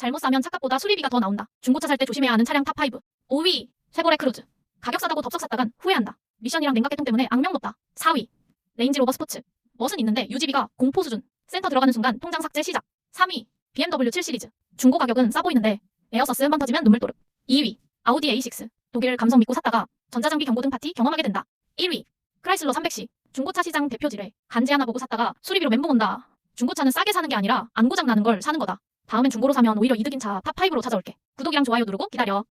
잘못 사면 차값보다 수리비가 더 나온다. 중고차 살 때 조심해야 하는 차량 탑5. 5위, 쉐보레 크루즈. 가격 싸다고 덥석 샀다간 후회한다. 미션이랑 냉각계통 때문에 악명 높다. 4위, 레인지로버 스포츠. 멋은 있는데 유지비가 공포 수준. 센터 들어가는 순간 통장 삭제 시작. 3위, BMW 7 시리즈. 중고 가격은 싸 보이는데 에어서스 한번 터지면 눈물 도륵. 2위, 아우디 A6. 독일 감성 믿고 샀다가 전자장비 경고등 파티 경험하게 된다. 1위, 크라이슬러 300C. 중고차 시장 대표지래. 간지 하나 보고 샀다가 수리비로 멘붕 온다. 중고차는 싸게 사는 게 아니라 안 고장 나는 걸 사는 거다. 다음엔 중고로 사면 오히려 이득인 차 탑5로 찾아올게. 구독이랑 좋아요 누르고 기다려.